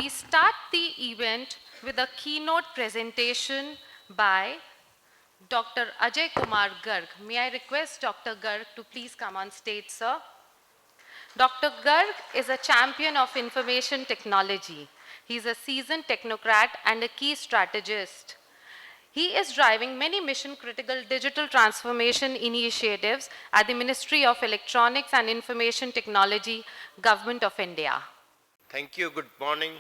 We start the event with a keynote presentation by Dr. Ajai Garg. May I request Dr. Garg to please come on stage, sir? Dr. Garg is a champion of information technology. He's a seasoned technocrat and a key strategist. He is driving many mission-critical digital transformation initiatives at the Ministry of Electronics and Information Technology, Government of India. Thank you. Good morning.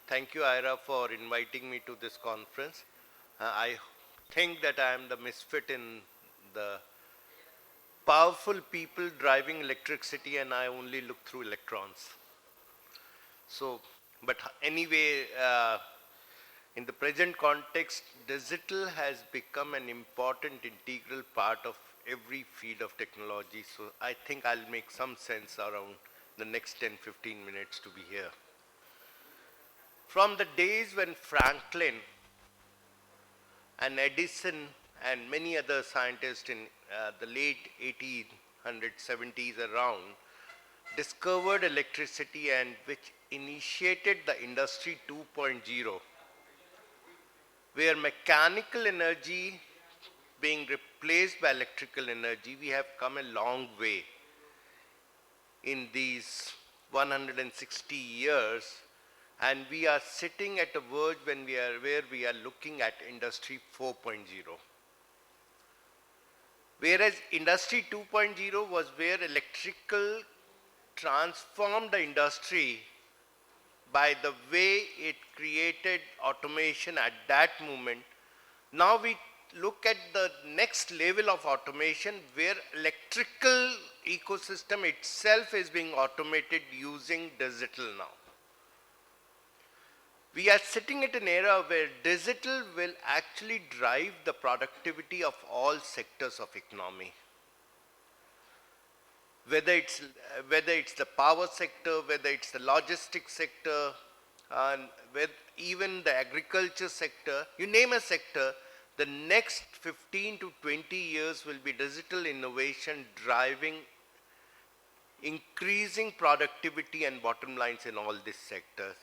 Thank you, Aayera, for inviting me to this conference. I think that I am the misfit in the powerful people driving electricity, and I only look through electrons. So, but anyway, in the present context, digital has become an important integral part of every field of technology. So I think I'll make some sense around the next 10-15 minutes to be here. From the days when Franklin and Edison and many other scientists in the late 1870s around discovered electricity, and which initiated the industry 2.0, where mechanical energy being replaced by electrical energy, we have come a long way in these 160 years, and we are sitting at a verge where we are looking at industry 4.0. Whereas industry 2.0 was where electrical transformed the industry by the way it created automation at that moment. Now we look at the next level of automation where electrical ecosystem itself is being automated using digital now. We are sitting at an era where digital will actually drive the productivity of all sectors of economy. Whether it's the power sector, whether it's the logistics sector, and even the agriculture sector, you name a sector, the next 15 to 20 years will be digital innovation driving increasing productivity and bottom lines in all these sectors.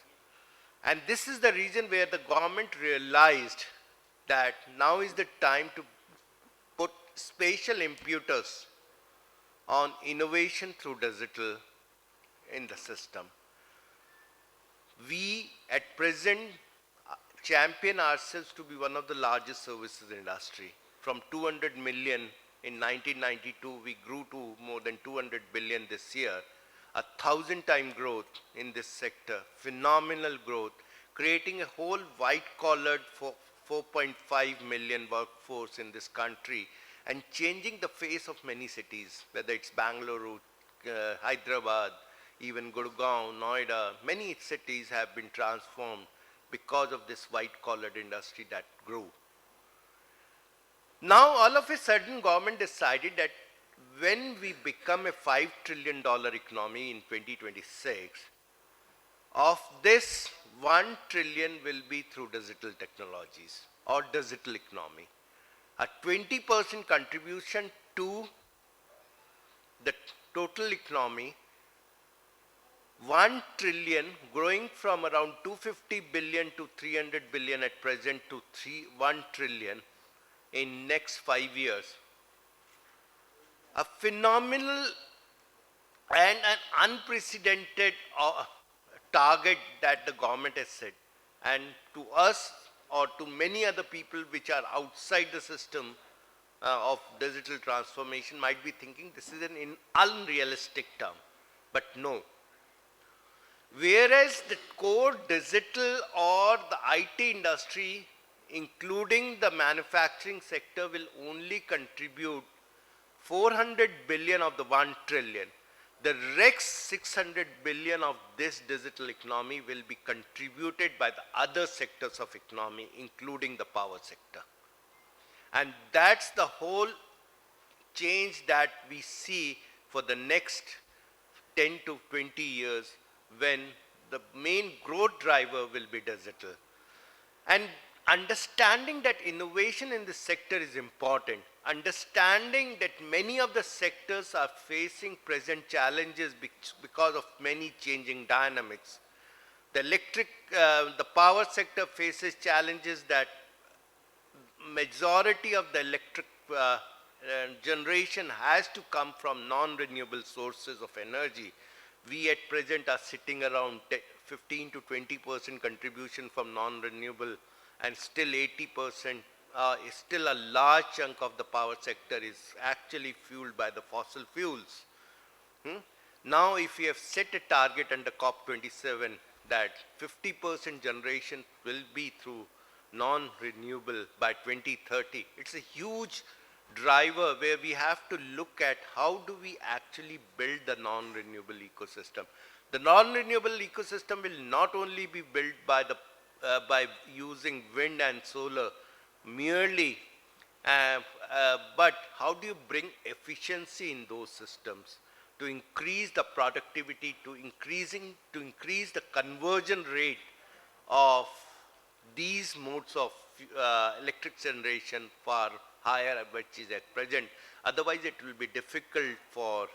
And this is the reason where the government realized that now is the time to put spatial impetus on innovation through digital in the system. We at present champion ourselves to be one of the largest services industry. From 200 million in 1992, we grew to more than 200 billion this year. 1,000-time growth in this sector, phenomenal growth, creating a whole white-collared 4.5 million workforce in this country, and changing the face of many cities, whether it's Bangalore, Hyderabad, even Gurgaon, Noida. Many cities have been transformed because of this white-collared industry that grew. Now, all of a sudden, government decided that when we become a $5 trillion economy in 2026, of this, 1 trillion will be through digital technologies or digital economy. A 20% contribution to the total economy, 1 trillion growing from around 250 billion to 300 billion at present to 1 trillion in next 5 years. A phenomenal and an unprecedented target that the government has set. And to us or to many other people which are outside the system of digital transformation might be thinking this is an unrealistic term. But no. Whereas the core digital or the IT industry, including the manufacturing sector, will only contribute 400 billion of the 1 trillion. The next 600 billion of this digital economy will be contributed by the other sectors of economy, including the power sector. And that's the whole change that we see for the next 10 to 20 years, when the main growth driver will be digital. And understanding that innovation in this sector is important, understanding that many of the sectors are facing present challenges because of many changing dynamics, the power sector faces challenges that majority of the electric generation has to come from non-renewable sources of energy. We at present are sitting around 15 to 20% contribution from non-renewable, and still 80% is still a large chunk of the power sector is actually fueled by the fossil fuels. Hmm? Now, if we have set a target under COP27 that 50% generation will be through non-renewable by 2030, it's a huge driver where we have to look at how do we actually build the non-renewable ecosystem. The non-renewable ecosystem will not only be built by using wind and solar merely, but how do you bring efficiency in those systems to increase the productivity, to increase the conversion rate of these modes of electric generation far higher which is at present. Otherwise, it will be difficult for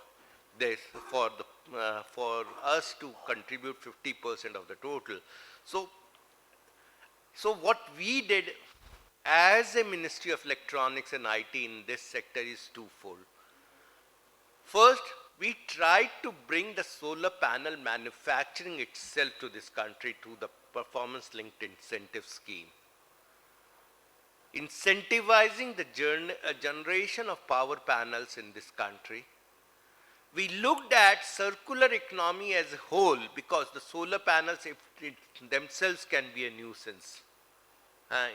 this for us to contribute 50% of the total. So, what we did as a Ministry of Electronics and IT in this sector is twofold. First, we tried to bring the solar panel manufacturing itself to this country through the performance-linked incentive scheme, incentivizing the generation of power panels in this country. We looked at circular economy as a whole because the solar panels themselves can be a nuisance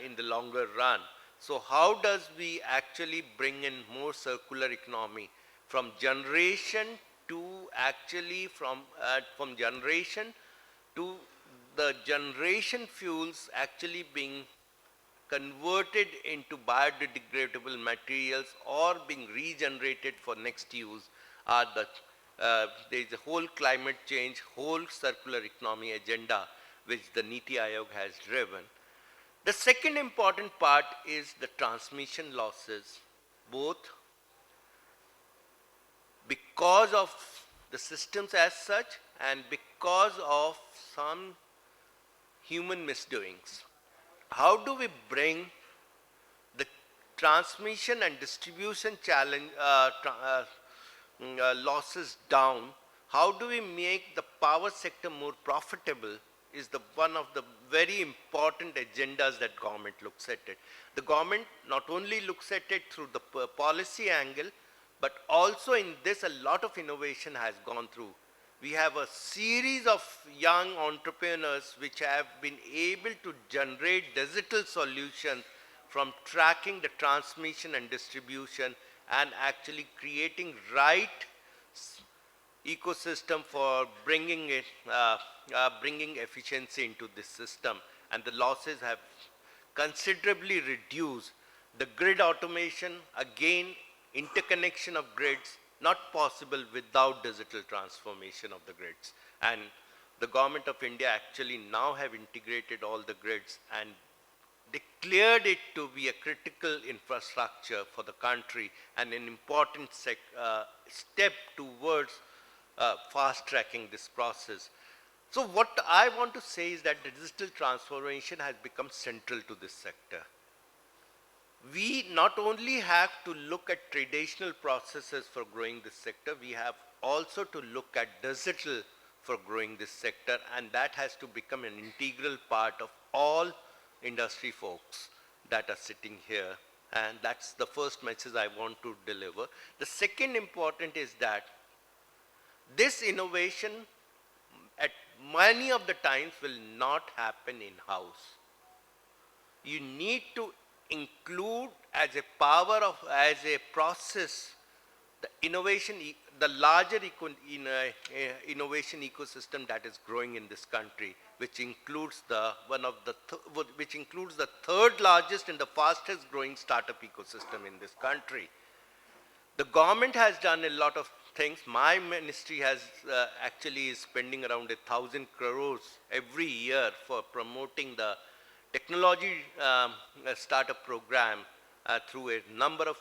in the longer run. So how does we actually bring in more circular economy from generation to actually from generation to the generation fuels actually being converted into biodegradable materials or being regenerated for next use are there is a whole climate change, whole circular economy agenda which the Niti Aayog has driven. The second important part is the transmission losses, both because of the systems as such and because of some human misdoings. How do we bring the transmission and distribution challenge losses down? How do we make the power sector more profitable is one of the very important agendas that government looks at it. The government not only looks at it through the policy angle, but also in this a lot of innovation has gone through. We have a series of young entrepreneurs which have been able to generate digital solutions from tracking the transmission and distribution and actually creating right ecosystem for bringing efficiency into this system, and the losses have considerably reduced. The grid automation, again, interconnection of grids, not possible without digital transformation of the grids. And the government of India actually now have integrated all the grids and declared it to be a critical infrastructure for the country and an important step towards fast tracking this process. So what I want to say is that the digital transformation has become central to this sector. We not only have to look at traditional processes for growing this sector, we have also to look at digital for growing this sector, and that has to become an integral part of all industry folks that are sitting here. And that's the first message I want to deliver. The second important is that this innovation at many of the times will not happen in-house. You need to include as a process, the innovation, the larger innovation ecosystem that is growing in this country, which includes the third largest and the fastest growing startup ecosystem in this country. The government has done a lot of things. My ministry has actually is spending around 1,000 crores every year for promoting the technology startup program through a number of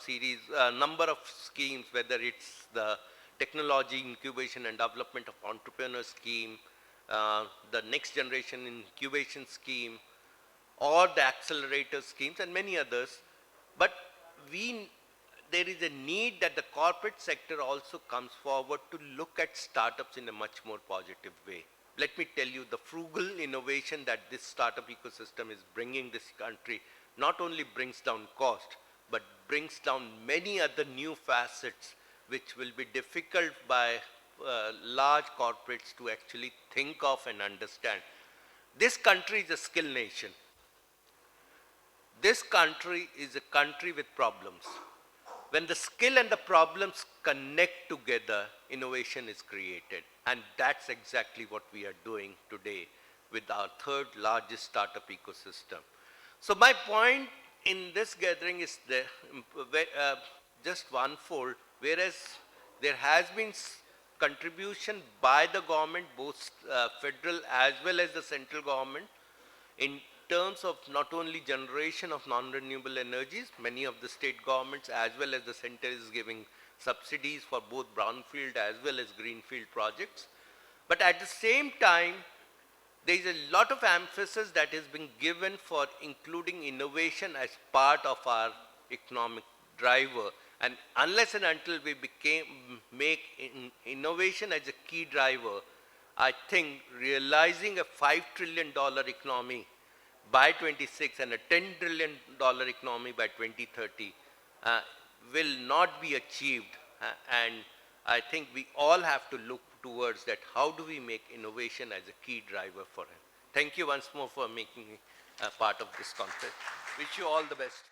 schemes, whether it's the technology incubation and development of entrepreneur scheme, the next generation incubation scheme, or the accelerator schemes and many others. But we, there is a need that the corporate sector also comes forward to look at startups in a much more positive way. Let me tell you, the frugal innovation that this startup ecosystem is bringing this country not only brings down cost, but brings down many other new facets which will be difficult by large corporates to actually think of and understand. This country is a skill nation. This country is a country with problems. When the skill and the problems connect together, innovation is created. And that's exactly what we are doing today with our third largest startup ecosystem. So my point in this gathering is just one-fold, whereas there has been contribution by the government, both federal as well as the central government, in terms of not only generation of non-renewable energies, many of the state governments as well as the center is giving subsidies for both brownfield as well as greenfield projects. But at the same time, there is a lot of emphasis that is being given for including innovation as part of our economic driver. And unless and until we make innovation as a key driver, I think realizing a $5 trillion economy by 26 and a $10 trillion economy by 2030 will not be achieved. And I think we all have to look towards that. How do we make innovation as a key driver for it? Thank you once more for making me part of this conference. Wish you all the best.